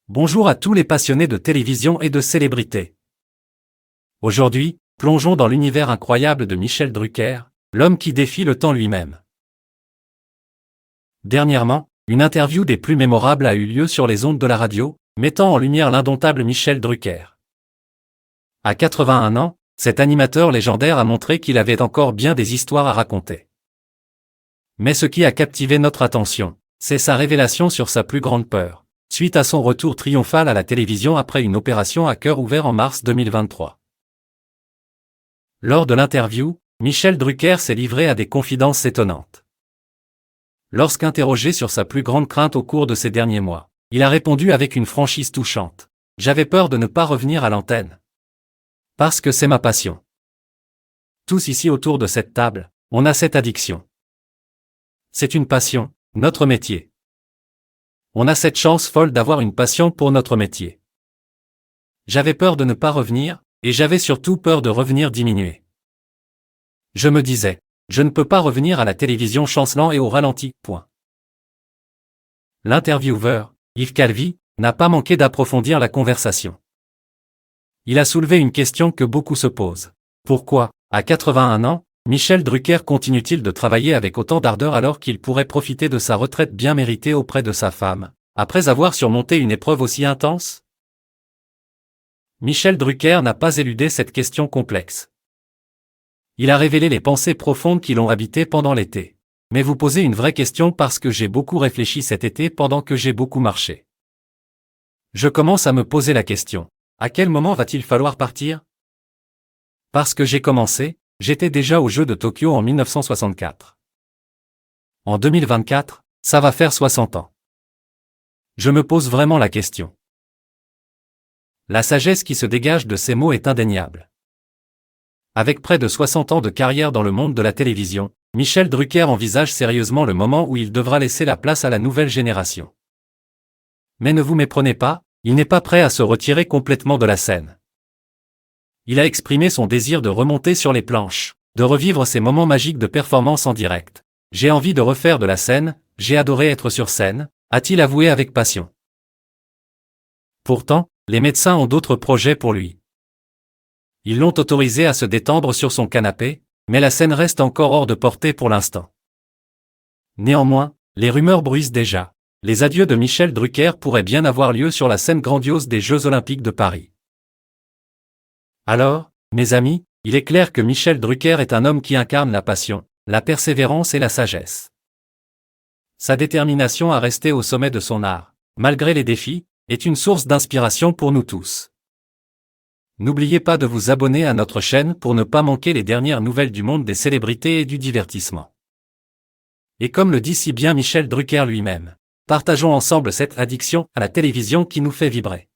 Bonjour à tous les passionnés de télévision et de célébrités. Aujourd'hui, plongeons dans l'univers incroyable de Michel Drucker, l'homme qui défie le temps lui-même. Dernièrement, une interview des plus mémorables a eu lieu sur les ondes de la radio, mettant en lumière l'indomptable Michel Drucker. À 81 ans, cet animateur légendaire a montré qu'il avait encore bien des histoires à raconter. Mais ce qui a captivé notre attention, c'est sa révélation sur sa plus grande peur, suite à son retour triomphal à la télévision après une opération à cœur ouvert en mars 2023. Lors de l'interview, Michel Drucker s'est livré à des confidences étonnantes. Lorsqu'interrogé sur sa plus grande crainte au cours de ces derniers mois, il a répondu avec une franchise touchante. « J'avais peur de ne pas revenir à l'antenne. Parce que c'est ma passion. » Tous ici autour de cette table, on a cette addiction. C'est une passion, notre métier. On a cette chance folle d'avoir une passion pour notre métier. J'avais peur de ne pas revenir, et j'avais surtout peur de revenir diminué. Je me disais, je ne peux pas revenir à la télévision chancelant et au ralenti, point. L'intervieweur, Yves Calvi, n'a pas manqué d'approfondir la conversation. Il a soulevé une question que beaucoup se posent. Pourquoi, à 81 ans, Michel Drucker continue-t-il de travailler avec autant d'ardeur alors qu'il pourrait profiter de sa retraite bien méritée auprès de sa femme, après avoir surmonté une épreuve aussi intense? Michel Drucker n'a pas éludé cette question complexe. Il a révélé les pensées profondes qui l'ont habité pendant l'été. Mais vous posez une vraie question parce que j'ai beaucoup réfléchi cet été pendant que j'ai beaucoup marché. Je commence à me poser la question. À quel moment va-t-il falloir partir? Parce que j'ai commencé, j'étais déjà aux Jeux de Tokyo en 1964. En 2024, ça va faire 60 ans. Je me pose vraiment la question. La sagesse qui se dégage de ces mots est indéniable. Avec près de 60 ans de carrière dans le monde de la télévision, Michel Drucker envisage sérieusement le moment où il devra laisser la place à la nouvelle génération. Mais ne vous méprenez pas, il n'est pas prêt à se retirer complètement de la scène. Il a exprimé son désir de remonter sur les planches, de revivre ces moments magiques de performance en direct. « J'ai envie de refaire de la scène, j'ai adoré être sur scène », a-t-il avoué avec passion. Pourtant, les médecins ont d'autres projets pour lui. Ils l'ont autorisé à se détendre sur son canapé, mais la scène reste encore hors de portée pour l'instant. Néanmoins, les rumeurs bruissent déjà. Les adieux de Michel Drucker pourraient bien avoir lieu sur la scène grandiose des Jeux Olympiques de Paris. Alors, mes amis, il est clair que Michel Drucker est un homme qui incarne la passion, la persévérance et la sagesse. Sa détermination à rester au sommet de son art, malgré les défis, est une source d'inspiration pour nous tous. N'oubliez pas de vous abonner à notre chaîne pour ne pas manquer les dernières nouvelles du monde des célébrités et du divertissement. Et comme le dit si bien Michel Drucker lui-même, partageons ensemble cette addiction à la télévision qui nous fait vibrer.